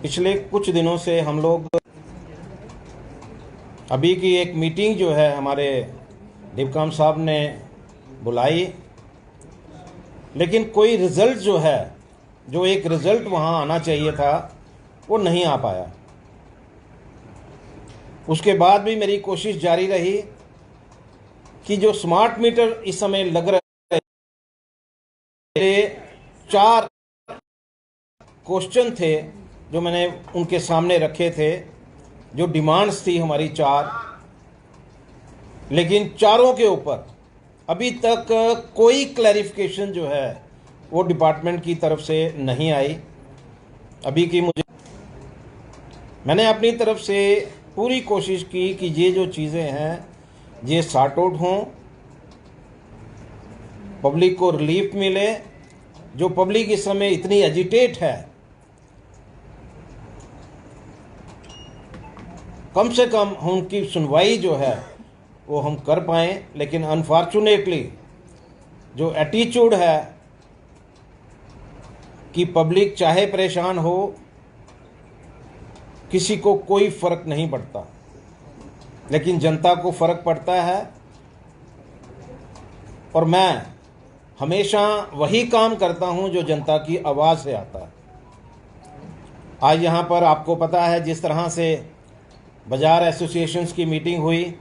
पिछले कुछ दिनों से हम लोग अभी की एक मीटिंग जो है हमारे डिपकाम साहब ने बुलाई, लेकिन कोई रिज़ल्ट जो है, जो एक रिज़ल्ट वहाँ आना चाहिए था, वो नहीं आ पाया। उसके बाद भी मेरी कोशिश जारी रही कि जो स्मार्ट मीटर इस समय लग रहे थे, 4 क्वेश्चन थे जो मैंने उनके सामने रखे थे, जो डिमांड्स थी हमारी 4, लेकिन चारों के ऊपर अभी तक कोई क्लैरिफिकेशन जो है वो डिपार्टमेंट की तरफ से नहीं आई। अभी की मैंने अपनी तरफ से पूरी कोशिश की कि ये जो चीज़ें हैं ये सॉर्ट आउट हों, पब्लिक को रिलीफ मिले। जो पब्लिक इस समय इतनी एजिटेट है, कम से कम उनकी सुनवाई जो है वो हम कर पाएँ। लेकिन अनफॉर्चुनेटली जो एटीट्यूड है कि पब्लिक चाहे परेशान हो, किसी को कोई फ़र्क नहीं पड़ता, लेकिन जनता को फ़र्क पड़ता है। और मैं हमेशा वही काम करता हूं जो जनता की आवाज़ से आता है। आज यहाँ पर आपको पता है जिस तरह से बाज़ार एसोसिएशंस की मीटिंग हुई,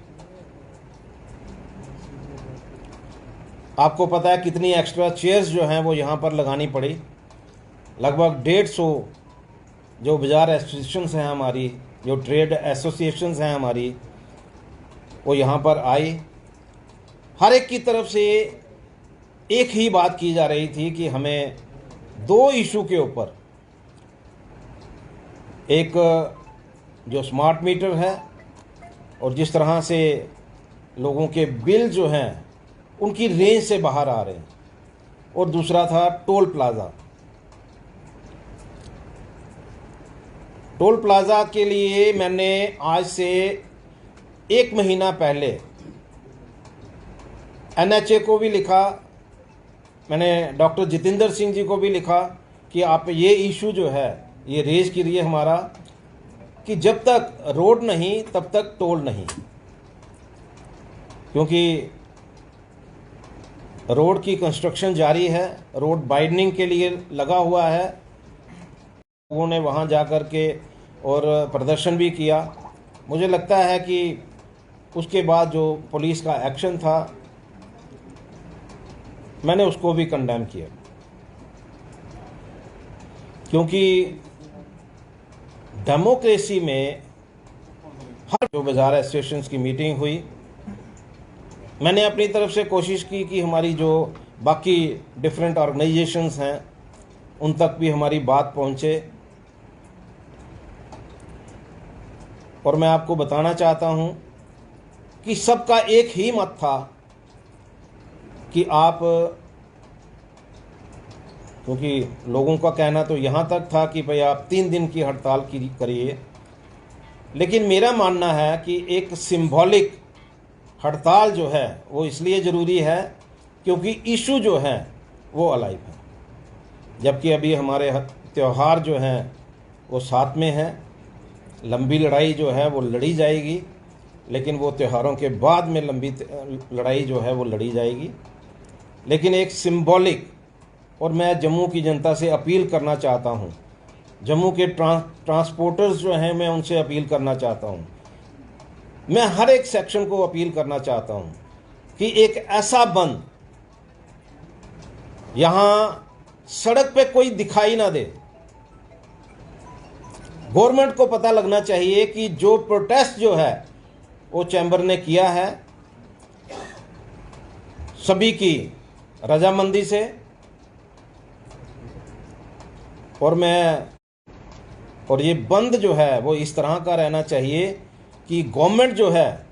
आपको पता है कितनी एक्स्ट्रा चेयर्स जो हैं वो यहाँ पर लगानी पड़ी। लगभग 150 जो बाज़ार एसोसिएशंस हैं हमारी, जो ट्रेड एसोसिएशंस हैं हमारी, वो यहाँ पर आई। हर एक की तरफ से एक ही बात की जा रही थी कि हमें 2 इशू के ऊपर, एक जो स्मार्ट मीटर है और जिस तरह से लोगों के बिल जो हैं उनकी रेंज से बाहर आ रहे हैं, और दूसरा था टोल प्लाज़ा। टोल प्लाज़ा के लिए मैंने आज से 1 महीना पहले एनएचए को भी लिखा, मैंने डॉक्टर जितेंद्र सिंह जी को भी लिखा कि आप ये इशू जो है ये रेज कीजिए हमारा, कि जब तक रोड नहीं तब तक टोल नहीं। क्योंकि रोड की कंस्ट्रक्शन जारी है, रोड वाइडनिंग के लिए लगा हुआ है। लोगों ने वहाँ जा कर के और प्रदर्शन भी किया। मुझे लगता है कि उसके बाद जो पुलिस का एक्शन था, मैंने उसको भी कंडेम किया। क्योंकि डेमोक्रेसी में हर जो बाज़ार एसोसिएशंस की मीटिंग हुई, मैंने अपनी तरफ से कोशिश की कि हमारी जो बाकी डिफरेंट ऑर्गेनाइजेशंस हैं उन तक भी हमारी बात पहुंचे। और मैं आपको बताना चाहता हूं कि सबका एक ही मत था कि आप, क्योंकि लोगों का कहना तो यहाँ तक था कि भाई आप 3 दिन की हड़ताल करिए, लेकिन मेरा मानना है कि एक सिंबॉलिक हड़ताल जो है वो इसलिए ज़रूरी है क्योंकि इशू जो है वो अलाइव है। जबकि अभी हमारे त्यौहार जो हैं वो साथ में हैं, लंबी लड़ाई जो है वो लड़ी जाएगी, लेकिन वो त्योहारों के बाद में लंबी लड़ाई जो है वो लड़ी जाएगी। लेकिन एक सिंबॉलिक, और मैं जम्मू की जनता से अपील करना चाहता हूँ, जम्मू के ट्रांसपोर्टर्स जो हैं मैं उनसे अपील करना चाहता हूँ, मैं हर एक सेक्शन को अपील करना चाहता हूँ कि एक ऐसा बंद यहाँ सड़क पे कोई दिखाई ना दे। गवर्नमेंट को पता लगना चाहिए कि जो प्रोटेस्ट जो है वो चैम्बर ने किया है सभी की रजामंदी से। और ये बंद जो है वो इस तरह का रहना चाहिए कि गवर्नमेंट जो है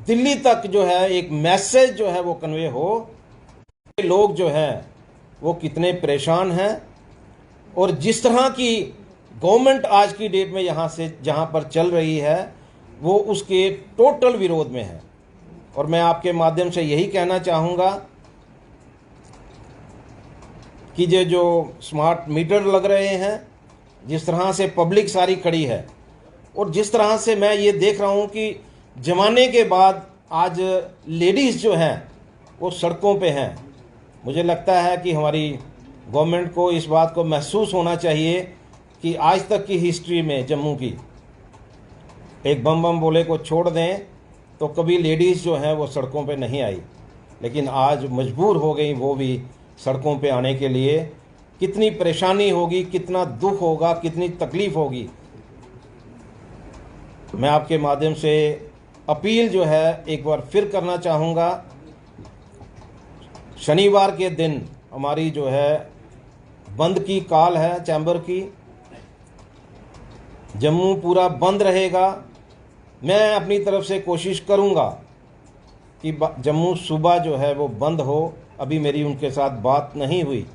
दिल्ली तक जो है एक मैसेज जो है वो कन्वे हो, लोग जो है वो कितने परेशान हैं, और जिस तरह की गवर्नमेंट आज की डेट में यहाँ से जहाँ पर चल रही है वो उसके टोटल विरोध में है। और मैं आपके माध्यम से यही कहना चाहूँगा कि ये जो स्मार्ट मीटर लग रहे हैं, जिस तरह से पब्लिक सारी खड़ी है, और जिस तरह से मैं ये देख रहा हूँ कि जमाने के बाद आज लेडीज़ जो हैं वो सड़कों पे हैं, मुझे लगता है कि हमारी गवर्नमेंट को इस बात को महसूस होना चाहिए कि आज तक की हिस्ट्री में जम्मू की, एक बम बम बोले को छोड़ दें तो कभी लेडीज़ जो हैं वो सड़कों पे नहीं आई, लेकिन आज मजबूर हो गई वो भी सड़कों पे आने के लिए। कितनी परेशानी होगी, कितना दुख होगा, कितनी तकलीफ़ होगी। मैं आपके माध्यम से अपील जो है एक बार फिर करना चाहूँगा, शनिवार के दिन हमारी जो है बंद की कॉल है चैम्बर की, जम्मू पूरा बंद रहेगा। मैं अपनी तरफ से कोशिश करूँगा कि जम्मू सुबह जो है वो बंद हो। अभी मेरी उनके साथ बात नहीं हुई,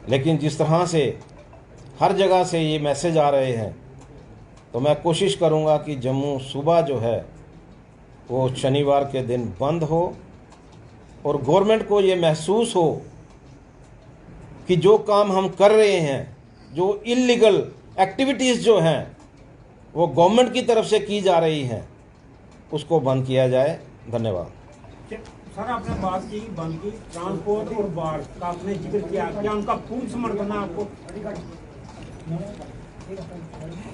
लेकिन जिस तरह से हर जगह से ये मैसेज आ रहे हैं, तो मैं कोशिश करूँगा कि जम्मू सुबह जो है वो शनिवार के दिन बंद हो, और गवर्नमेंट को ये महसूस हो कि जो काम हम कर रहे हैं, जो इल्लीगल एक्टिविटीज़ जो हैं वो गवर्नमेंट की तरफ से की जा रही हैं, उसको बंद किया जाए। धन्यवाद। सर, आपने बात की बंद की, ट्रांसपोर्ट और बाढ़ का आपने जिक्र किया, क्या उनका पूर्ण समर्थन है आपको?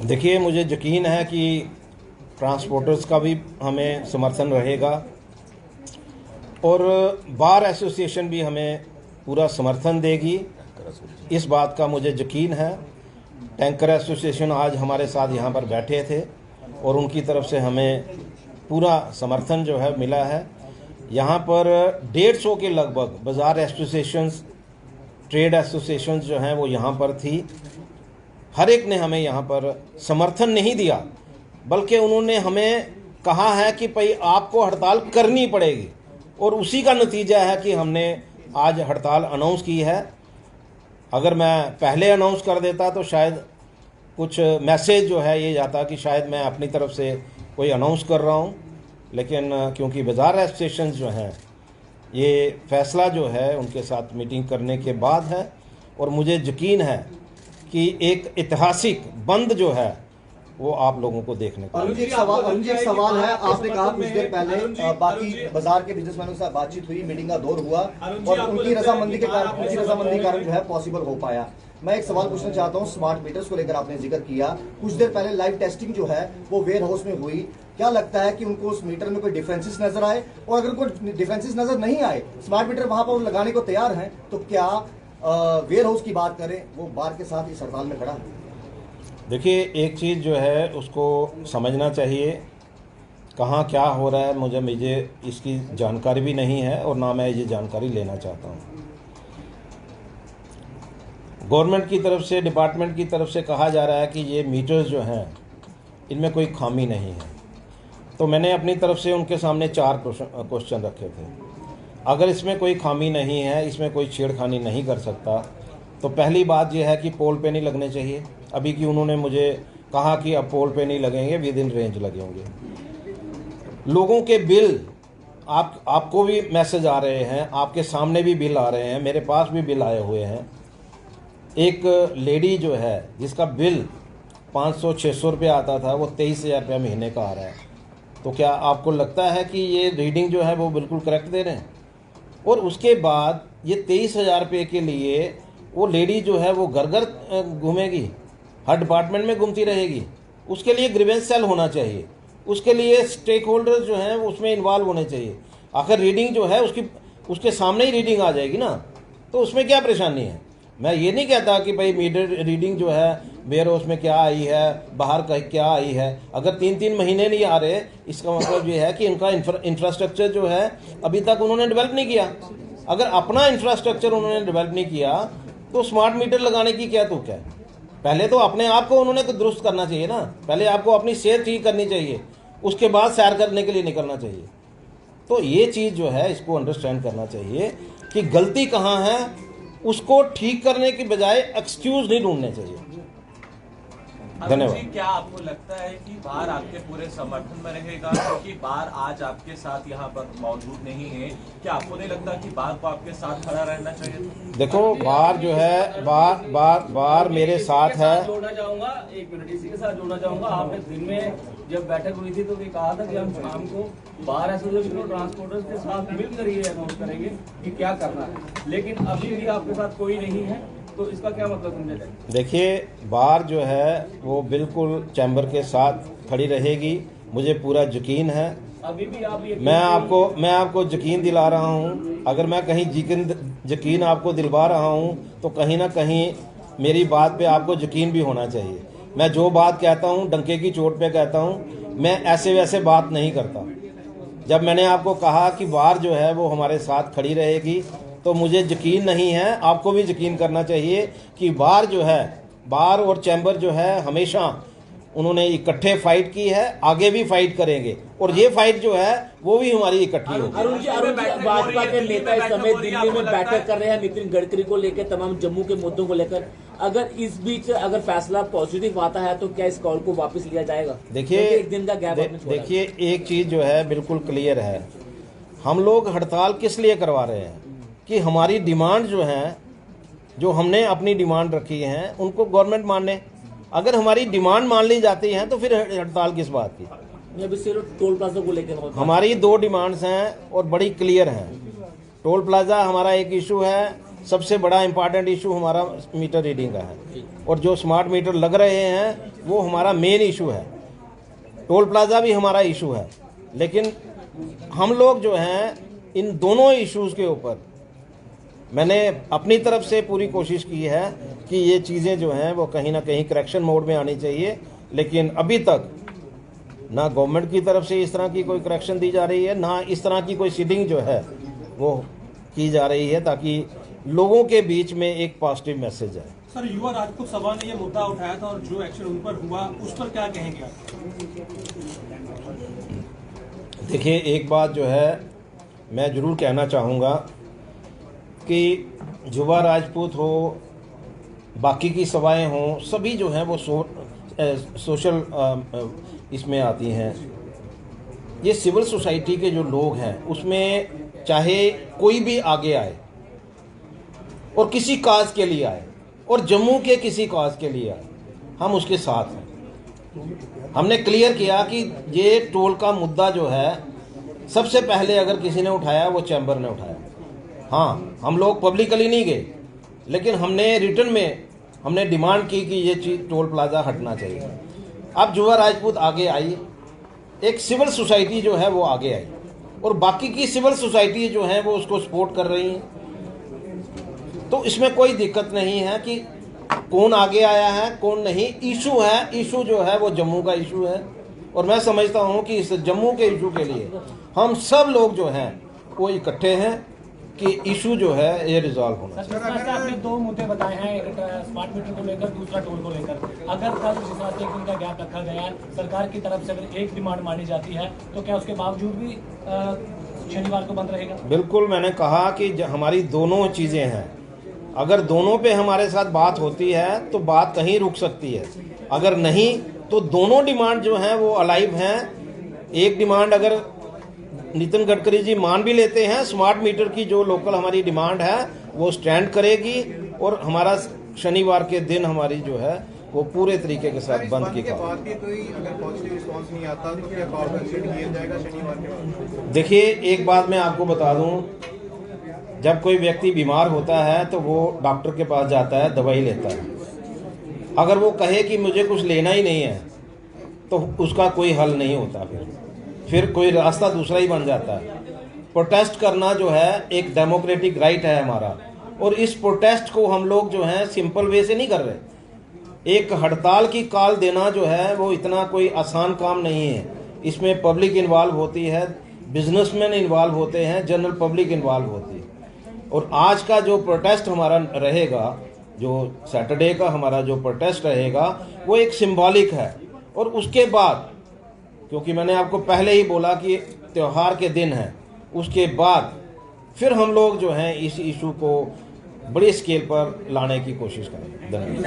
देखिए, मुझे यकीन है कि ट्रांसपोर्टर्स का भी हमें समर्थन रहेगा, और बार एसोसिएशन भी हमें पूरा समर्थन देगी, इस बात का मुझे यकीन है। टैंकर एसोसिएशन आज हमारे साथ यहाँ पर बैठे थे और उनकी तरफ से हमें पूरा समर्थन जो है मिला है। यहाँ पर 150 के लगभग बाज़ार एसोसिएशंस, ट्रेड एसोसिएशंस जो हैं वो यहाँ पर थी। हर एक ने हमें यहाँ पर समर्थन नहीं दिया, बल्कि उन्होंने हमें कहा है कि भाई आपको हड़ताल करनी पड़ेगी, और उसी का नतीजा है कि हमने आज हड़ताल अनाउंस की है। अगर मैं पहले अनाउंस कर देता तो शायद कुछ मैसेज जो है ये जाता कि शायद मैं अपनी तरफ से कोई अनाउंस कर रहा हूँ, लेकिन क्योंकि बाज़ार एसोसिएशंस जो हैं ये फैसला जो है उनके साथ मीटिंग करने के बाद है, और मुझे यकीन है कि एक ऐतिहासिक बंद जो है वो आप लोगों को देखने को। अरुण जी, एक सवाल है। आपने कहा कुछ देर पहले बाकी बाजार के बिजनेसमैनों से बातचीत हुई, मीटिंग का दौर हुआ, और उनकी रजामंदी के कारण जो है पॉसिबल हो पाया। मैं एक सवाल पूछना चाहता हूं, स्मार्ट मीटर्स को लेकर आपने जिक्र किया, कुछ देर पहले लाइव टेस्टिंग जो है वो वेयर हाउस में हुई। क्या लगता है कि उनको उस मीटर में कोई डिफरेंसेस नजर आए? और अगर कोई डिफरेंसेस नजर नहीं आए, स्मार्ट मीटर वहां पर लगाने को तैयार हैं, तो क्या वेयर हाउस की बात करें वो बार के साथ इस हड़ताल में खड़ा है? देखिए, एक चीज़ जो है उसको समझना चाहिए, कहाँ क्या हो रहा है मुझे इसकी जानकारी भी नहीं है, और ना मैं ये जानकारी लेना चाहता हूँ। गवर्नमेंट की तरफ से, डिपार्टमेंट की तरफ से कहा जा रहा है कि ये मीटर्स जो हैं इनमें कोई खामी नहीं है, तो मैंने अपनी तरफ से उनके सामने 4 क्वेश्चन रखे थे। अगर इसमें कोई खामी नहीं है, इसमें कोई छेड़खानी नहीं कर सकता, तो पहली बात यह है कि पोल पे नहीं लगने चाहिए। अभी कि उन्होंने मुझे कहा कि अब पोल पे नहीं लगेंगे, विद इन रेंज लगेंगे। लोगों के बिल आपको भी मैसेज आ रहे हैं, आपके सामने भी बिल आ रहे हैं, मेरे पास भी बिल आए हुए हैं। एक लेडी जो है जिसका बिल 500-600 रुपये आता था, वो 23,000 रुपये महीने का आ रहा है। तो क्या आपको लगता है कि ये रीडिंग जो है वो बिल्कुल करेक्ट दे रहे हैं? और उसके बाद ये 23,000 रुपये के लिए वो लेडी जो है वो घर घर घूमेगी, हर डिपार्टमेंट में घूमती रहेगी। उसके लिए ग्रीवेंस सेल होना चाहिए, उसके लिए स्टेक होल्डर्स जो हैं उसमें इन्वॉल्व होने चाहिए। आखिर रीडिंग जो है उसके सामने ही रीडिंग आ जाएगी ना, तो उसमें क्या परेशानी है? मैं ये नहीं कहता कि भाई मीटर रीडिंग जो है वेयर हाउस में क्या आई है, बाहर का क्या आई है। अगर 3-3 महीने नहीं आ रहे, इसका मतलब ये है कि इनका इंफ्रास्ट्रक्चर जो है अभी तक उन्होंने डेवलप नहीं किया। अगर अपना इंफ्रास्ट्रक्चर उन्होंने डेवलप नहीं किया तो स्मार्ट मीटर लगाने की क्या तुक है? पहले तो अपने आप को उन्होंने दुरुस्त करना चाहिए ना, पहले आपको अपनी सेहत ठीक करनी चाहिए, उसके बाद सैर करने के लिए निकलना चाहिए। तो ये चीज़ जो है इसको अंडरस्टैंड करना चाहिए कि गलती कहाँ है, उसको ठीक करने की बजाय एक्सक्यूज़ नहीं ढूंढने चाहिए। धन्यवाद। जी, क्या आपको लगता है कि बार आपके पूरे समर्थन में रहेगा, क्योंकि बार आज आपके साथ यहाँ पर मौजूद नहीं है? क्या आपको नहीं लगता कि बार को आपके साथ खड़ा रहना चाहिए? देखो, बार जो है बार मेरे साथ है। जोड़ना चाहूंगा, एक मिनट इसी के साथ जोड़ना चाहूंगा। आपने दिन में जब बैठक हुई थी तो ये कहा था कि हम शाम को बार एसोसिएशन और ट्रांसपोर्टर्स के साथ मिलकर ये अनाउंस करेंगे कि क्या करना है, लेकिन अभी भी आपके साथ कोई नहीं है, तो इसका क्या मतलब समझा जाए? देखिए, बार जो है वो बिल्कुल चैम्बर के साथ खड़ी रहेगी, मुझे पूरा यकीन है। अभी भी आप ये मैं आपको यकीन दिला रहा हूँ। अगर मैं कहीं यकीन आपको दिलवा रहा हूँ तो कहीं ना कहीं मेरी बात पे आपको यकीन भी होना चाहिए। मैं जो बात कहता हूँ डंके की चोट पे कहता हूँ, मैं ऐसे वैसे बात नहीं करता। जब मैंने आपको कहा कि बार जो है वो हमारे साथ खड़ी रहेगी, तो मुझे यकीन नहीं है, आपको भी यकीन करना चाहिए कि बार जो है, बार और चैम्बर जो है हमेशा उन्होंने इकट्ठे फाइट की है, आगे भी फाइट करेंगे, और ये फाइट जो है वो भी हमारी इकट्ठी होगी। अरुण जी, भाजपा के नेता इस समय दिल्ली में बैठक कर रहे हैं नितिन गडकरी को लेकर, तमाम जम्मू के मुद्दों को लेकर। अगर इस बीच अगर फैसला पॉजिटिव आता है तो क्या इस कॉल को वापस लिया जाएगा? देखिए, एक दिन का गैप आपने छोड़ा। देखिए, एक चीज जो है बिल्कुल क्लियर है, हम लोग हड़ताल किस लिए करवा रहे हैं कि हमारी डिमांड जो है, जो हमने अपनी डिमांड रखी है उनको गवर्नमेंट माने। अगर हमारी डिमांड मान ली जाती है तो फिर हड़ताल किस बात की? अभी सिर्फ टोल प्लाजा को लेकर हमारी 2 डिमांड्स हैं और बड़ी क्लियर हैं। टोल प्लाजा हमारा एक इशू है, सबसे बड़ा इंपॉर्टेंट इशू हमारा मीटर रीडिंग का है, और जो स्मार्ट मीटर लग रहे हैं वो हमारा मेन इशू है। टोल प्लाजा भी हमारा इशू है, लेकिन हम लोग जो हैं इन दोनों इश्यूज के ऊपर मैंने अपनी तरफ से पूरी कोशिश की है कि ये चीज़ें जो हैं वो कहीं ना कहीं करेक्शन मोड में आनी चाहिए, लेकिन अभी तक ना गवर्नमेंट की तरफ से इस तरह की कोई करेक्शन दी जा रही है, ना इस तरह की कोई सीडिंग जो है वो की जा रही है ताकि लोगों के बीच में एक पॉजिटिव मैसेज है। सर, युवा राजपूत सभा ने ये मुद्दा उठाया था और जो एक्शन उन पर हुआ उस पर क्या कहेंगे आप? देखिए, एक बात जो है मैं ज़रूर कहना चाहूँगा कि युवा राजपूत हो, बाकी की सभाएं हों, सभी जो हैं वो सोशल इसमें आती हैं। ये सिविल सोसाइटी के जो लोग हैं उसमें चाहे कोई भी आगे आए और किसी काज के लिए आए, और जम्मू के किसी काज के लिए आए, हम उसके साथ हैं। हमने क्लियर किया कि ये टोल का मुद्दा जो है सबसे पहले अगर किसी ने उठाया वो चैम्बर ने उठाया। हाँ, हम लोग पब्लिकली नहीं गए, लेकिन हमने रिटर्न में हमने डिमांड की कि ये चीज़ टोल प्लाजा हटना चाहिए। अब युवा राजपूत आगे आई, एक सिविल सोसाइटी जो है वो आगे आई, और बाकी की सिविल सोसाइटी जो है वो उसको सपोर्ट कर रही हैं। तो इसमें कोई दिक्कत नहीं है कि कौन आगे आया है कौन नहीं। इशू है, इशू जो है वो जम्मू का इशू है, और मैं समझता हूँ कि इस जम्मू के इशू के लिए हम सब लोग जो हैं वो इकट्ठे हैं कि इशू जो है ये रिजॉल्व होना चाहिए। आपने 2 मुद्दे बताए हैं, एक स्मार्ट मीटर को लेकर, दूसरा टोल को लेकर। अगर कल जिस तरह से एक दिन का गैप रखा गया है, सरकार की तरफ से अगर एक डिमांड मानी जाती है तो क्या उसके बावजूद भी शनिवार को बंद रहेगा? बिल्कुल, मैंने कहा कि हमारी दोनों चीज़ें हैं। अगर दोनों पे हमारे साथ बात होती है तो बात कहीं रुक सकती है, अगर नहीं तो दोनों डिमांड जो हैं वो अलाइव हैं। एक डिमांड अगर नितिन गडकरी जी मान भी लेते हैं, स्मार्ट मीटर की जो लोकल हमारी डिमांड है वो स्टैंड करेगी, और हमारा शनिवार के दिन हमारी जो है वो पूरे तरीके के साथ बंद की बाद भी कोई अगर पॉजिटिव रिस्पांस नहीं आता तो क्या कॉर्पोरेट किया जाएगा शनिवार के बाद? देखिए, एक बात मैं आपको बता दूं, जब कोई व्यक्ति बीमार होता है तो वो डॉक्टर के पास जाता है, दवाई लेता है। अगर वो कहे कि मुझे कुछ लेना ही नहीं है तो उसका कोई हल नहीं होता, फिर कोई रास्ता दूसरा ही बन जाता है। प्रोटेस्ट करना जो है एक डेमोक्रेटिक राइट है हमारा, और इस प्रोटेस्ट को हम लोग जो है सिंपल वे से नहीं कर रहे। एक हड़ताल की कॉल देना जो है वो इतना कोई आसान काम नहीं है। इसमें पब्लिक इन्वॉल्व होती है, बिजनेसमैन इन्वॉल्व होते हैं, जनरल पब्लिक इन्वॉल्व होती है। और आज का जो प्रोटेस्ट हमारा रहेगा, जो सैटरडे का हमारा जो प्रोटेस्ट रहेगा वो एक सिंबॉलिक है। और उसके बाद, क्योंकि मैंने आपको पहले ही बोला कि त्यौहार के दिन है, उसके बाद फिर हम लोग जो हैं इस इशू को बड़ी स्केल पर लाने की कोशिश करेंगे। धन्यवाद।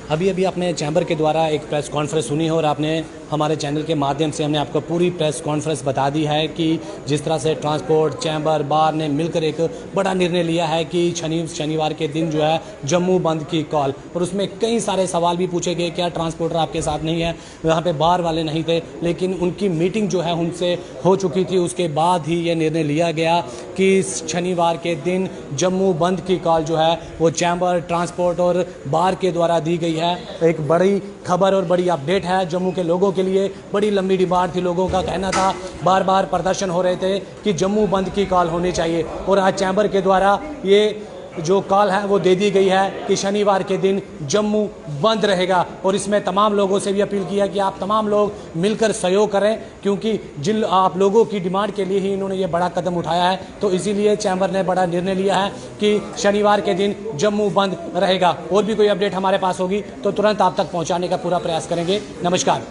अभी अभी आपने चैम्बर के द्वारा एक प्रेस कॉन्फ्रेंस सुनी है और आपने हमारे चैनल के माध्यम से हमने आपको पूरी प्रेस कॉन्फ्रेंस बता दी है कि जिस तरह से ट्रांसपोर्ट चैम्बर बार ने मिलकर एक बड़ा निर्णय लिया है कि शनिवार के दिन जो है जम्मू बंद की कॉल, और उसमें कई सारे सवाल भी पूछे गए, क्या ट्रांसपोर्टर आपके साथ नहीं है, वहाँ पे बार वाले नहीं थे, लेकिन उनकी मीटिंग जो है उनसे हो चुकी थी। उसके बाद ही ये निर्णय लिया गया कि शनिवार के दिन जम्मू बंद की कॉल जो है वो चैम्बर, ट्रांसपोर्ट और बार के द्वारा दी गई है। एक बड़ी खबर और बड़ी अपडेट है जम्मू के लोगों के लिए। बड़ी लंबी डिमांड थी, लोगों का कहना था, बार बार प्रदर्शन हो रहे थे कि जम्मू बंद की कॉल होनी चाहिए, और आज चैम्बर के द्वारा ये जो कॉल है वो दे दी गई है कि शनिवार के दिन जम्मू बंद रहेगा। और इसमें तमाम लोगों से भी अपील की है कि आप तमाम लोग मिलकर सहयोग करें, क्योंकि जिन आप लोगों की डिमांड के लिए ही इन्होंने ये बड़ा कदम उठाया है। तो इसीलिए चैम्बर ने बड़ा निर्णय लिया है कि शनिवार के दिन जम्मू बंद रहेगा। और भी कोई अपडेट हमारे पास होगी तो तुरंत आप तक पहुँचाने का पूरा प्रयास करेंगे। नमस्कार।